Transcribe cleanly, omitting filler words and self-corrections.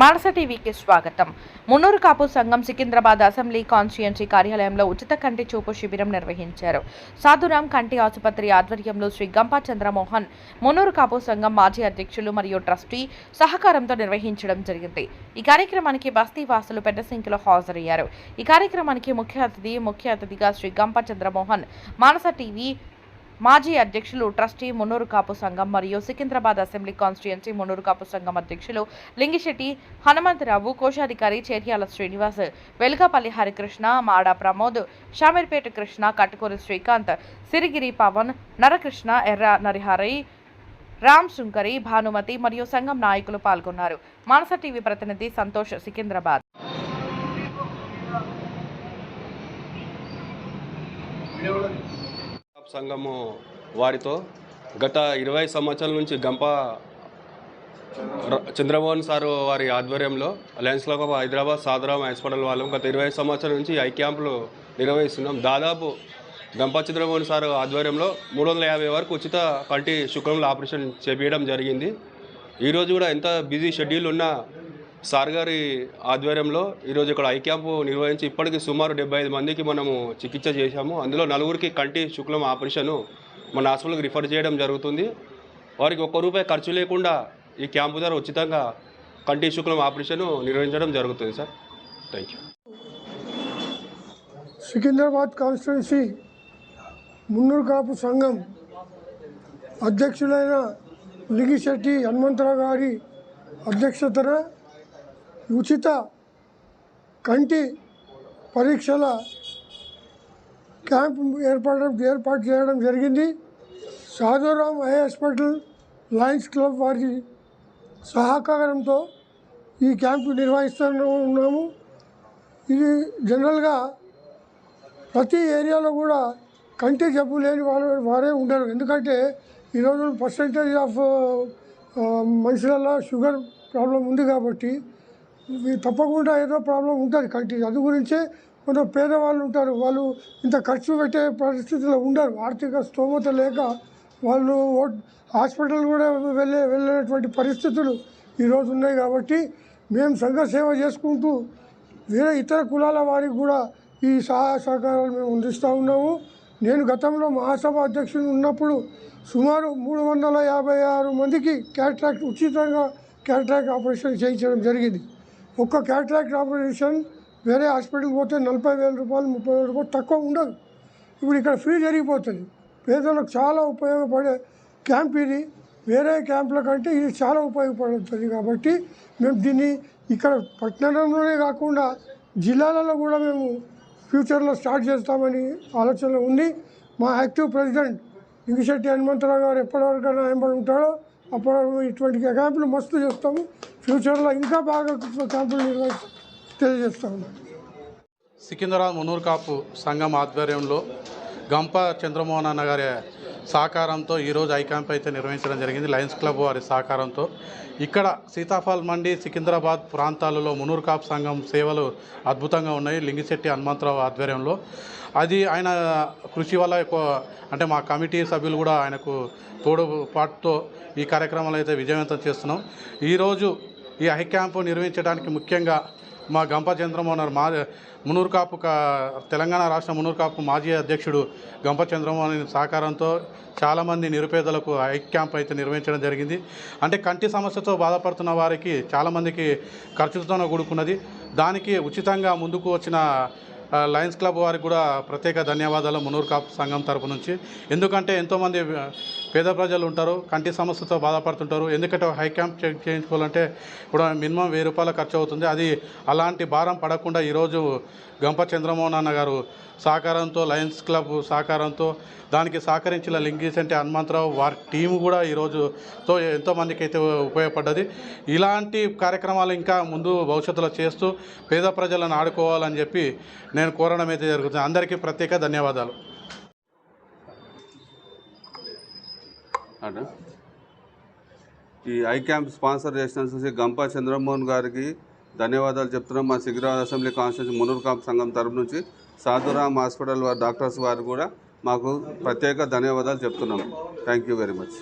మానస టీవీకి స్వాగతం. మున్నూరు కాపు సంఘం సికింద్రాబాద్ అసెంబ్లీ కాన్స్టిట్యుయెన్సీ కార్యాలయంలో ఉచిత కంటి చూపు శిబిరం నిర్వహించారు. సాధురాం కంటి ఆసుపత్రి ఆధ్వర్యంలో శ్రీ గంపా చంద్రమోహన్ మున్నూరు కాపు సంఘం మాజీ అధ్యక్షులు మరియు ట్రస్టీ సహకారంతో నిర్వహించడం జరిగింది. ఈ కార్యక్రమానికి బస్తీ వాసులు పెద్ద సంఖ్యలో హాజరయ్యారు. ఈ కార్యక్రమానికి ముఖ్య అతిథిగా శ్రీ గంపా చంద్రమోహన్, మానస టీవీ మాజీ అధ్యక్షులు ట్రస్టీ మున్నూరు కాపు సంఘం మరియు సికింద్రాబాద్ అసెంబ్లీ కాన్స్టిట్యుయెన్సీ మున్నూరు కాపు సంఘం అధ్యక్షులు లింగిశెట్టి హనుమంతరావు, కోశాధికారి చేర్యాల శ్రీనివాస్, వెలుగపల్లి హరికృష్ణ, మాడా ప్రమోద్, షామీర్పేట కృష్ణ, కట్టుకూరి శ్రీకాంత్, సిరిగిరి పవన్, నరకృష్ణ, ఎర్ర నరిహరి, రామ్ శుంకరి, భానుమతి మరియు సంఘం నాయకులు పాల్గొన్నారు. మానస టీవీ ప్రతినిధి సంతోష్, సికింద్రాబాద్. సంఘము వారితో గత 20 సంవత్సరాల నుంచి గంపా చంద్రమోహన్ సార్ వారి ఆధ్వర్యంలో Lions club of Hyderabad Sadhuram hospital వాళ్ళం గత 20 సంవత్సరాల నుంచి ఐ క్యాంపులు నిర్వహిస్తున్నాం. దాదాపు గంపా చంద్రమోహన్ సార్ ఆధ్వర్యంలో 350 వరకు ఉచిత కంటి శుక్లంలో ఆపరేషన్ చేపించడం జరిగింది. ఈరోజు కూడా ఎంత బిజీ షెడ్యూల్ ఉన్న సార్ గారి ఆధ్వర్యంలో ఈరోజు ఇక్కడ ఐ క్యాంపు నిర్వహించి ఇప్పటికీ సుమారు 75 మందికి మనము చికిత్స చేశాము. అందులో 4గురికి కంటి శుక్లం ఆపరేషను మన హాస్పిటల్కి రిఫర్ చేయడం జరుగుతుంది. వారికి ₹1 ఖర్చు లేకుండా ఈ క్యాంపు ద్వారా ఉచితంగా కంటి శుక్లం ఆపరేషను నిర్వహించడం జరుగుతుంది sir. Thank you. Secunderabad constituency Munnuru Kapu సంఘం అధ్యక్షులైన లింగిశెట్టి హనుమంతరావు గారి అధ్యక్షతన ఉచిత కంటి పరీక్షల క్యాంప్ ఏర్పాటు చేయడం జరిగింది. Sadhuram eye hospital, Lions club వారి సహకారంతో ఈ క్యాంపు నిర్వహిస్తున్నాము. ఇది జనరల్గా ప్రతి ఏరియాలో కూడా కంటి జబ్బు లేని వారే ఉండరు. ఎందుకంటే ఈరోజు పర్సంటేజ్ ఆఫ్ మనుషులలో షుగర్ ప్రాబ్లం ఉంది కాబట్టి తప్పకుండా ఏదో ప్రాబ్లం ఉంటుంది కంటి. అందు గురించే కొంత పేదవాళ్ళు ఉంటారు, వాళ్ళు ఇంత ఖర్చు పెట్టే పరిస్థితిలో ఉండరు. ఆర్థిక స్తోమత లేక వాళ్ళు హాస్పిటల్ కూడా వెళ్ళేటువంటి పరిస్థితులు ఈరోజు ఉన్నాయి. కాబట్టి మేము సంఘ సేవ చేసుకుంటూ వేరే ఇతర కులాల వారికి కూడా ఈ సహాయ సహకారాలు మేము అందిస్తూ ఉన్నాము. నేను గతంలో మహాసభ అధ్యక్షుడు ఉన్నప్పుడు సుమారు 356 మందికి ఉచితంగా క్యాట్రాక్ట్ ఆపరేషన్ చేయించడం జరిగింది. ఒక్క క్యాట్రాక్ట్ ఆపరేషన్ వేరే హాస్పిటల్కి పోతే ₹40,000, ₹30,000 తక్కువ ఉండదు. ఇప్పుడు ఇక్కడ ఫ్రీ జరిగిపోతుంది. పేదలకు చాలా ఉపయోగపడే క్యాంప్ ఇది. వేరే క్యాంపుల కంటే ఇది చాలా ఉపయోగపడుతుంది. కాబట్టి మేము దీన్ని ఇక్కడ పట్టణంలోనే కాకుండా జిల్లాలలో కూడా మేము ఫ్యూచర్లో స్టార్ట్ చేస్తామని ఆలోచన ఉంది. మా యాక్టివ్ ప్రెసిడెంట్ లింగిశెట్టి హనుమంతరావు గారు ఎప్పటివరకైనా ఎంబడి ఉంటాడో అప్పుడు ఇటువంటి క్యాంపులు మస్తు చేస్తాము. ఫ్యూచర్లో ఇంకా బాగా క్యాంపులు నిర్వహిస్తాం తెలియజేస్తాము. సికింద్రాబాద్ మున్నూరు కాపు సంఘం ఆధ్వర్యంలో గంపా చంద్రమోహన్ అన్న గారి సహకారంతో ఈరోజు ఐ క్యాంప్ అయితే నిర్వహించడం జరిగింది. లయన్స్ క్లబ్ వారి సహకారంతో ఇక్కడ సీతాఫల్ మండి, సికింద్రాబాద్ ప్రాంతాలలో మున్నూరు కాపు సంఘం సేవలు అద్భుతంగా ఉన్నాయి. లింగిశెట్టి హనుమంతరావు ఆధ్వర్యంలో అది ఆయన కృషి వల్ల అంటే మా కమిటీ సభ్యులు కూడా ఆయనకు తోడుపాటుతో ఈ కార్యక్రమాలు అయితే విజయవంతం చేస్తున్నాం. ఈరోజు ఈ ఐ క్యాంపు నిర్వహించడానికి ముఖ్యంగా మా గంపా చంద్రమోహన్ మున్నూరు కాపు తెలంగాణ రాష్ట్ర మున్నూరు కాపు మాజీ అధ్యక్షుడు గంపా చంద్రమోహన్ సహకారంతో చాలామంది నిరుపేదలకు ఐ క్యాంప్ అయితే నిర్వహించడం జరిగింది. అంటే కంటి సమస్యతో బాధపడుతున్న వారికి చాలామందికి ఖర్చుతో కూడుకున్నది. దానికి ఉచితంగా ముందుకు వచ్చిన లయన్స్ క్లబ్ వారికి కూడా ప్రత్యేక ధన్యవాదాలు మున్నూరు కాపు సంఘం తరపు నుంచి. ఎందుకంటే ఎంతోమంది పేద ప్రజలు ఉంటారు, కంటి సమస్యతో బాధపడుతుంటారు. ఎందుకంటే హై క్యాంప్ చేయించుకోవాలంటే కూడా మినిమం ₹1000 ఖర్చు అవుతుంది. అది అలాంటి భారం పడకుండా ఈరోజు గంపా చంద్రమోహన్ అన్న గారు సహకారంతో, లయన్స్ క్లబ్ సహకారంతో, దానికి సహకరించిన లింగిశెట్టి హనుమంతరావు వారి టీము కూడా ఈరోజుతో ఎంతోమందికి అయితే ఉపయోగపడ్డది. ఇలాంటి కార్యక్రమాలు ఇంకా ముందు భవిష్యత్తులో చేస్తూ పేద ప్రజలను ఆడుకోవాలని చెప్పి నేను కోరడం అయితే జరుగుతుంది. అందరికీ ప్రత్యేక ధన్యవాదాలు. ఈ ఐ క్యాంప్ స్పాన్సర్ చేసిన గంపా చంద్రమోహన్ గారికి ధన్యవాదాలు చెప్తున్నాం. మా సికింద్రాబాద్ అసెంబ్లీ కాన్స్టిట్యున్సీ మున్నూరు కాపు సంఘం తరపు నుంచి సాధురాం హాస్పిటల్ వారి డాక్టర్స్ వారు కూడా మాకు ప్రత్యేక ధన్యవాదాలు చెప్తున్నాం. Thank you very much.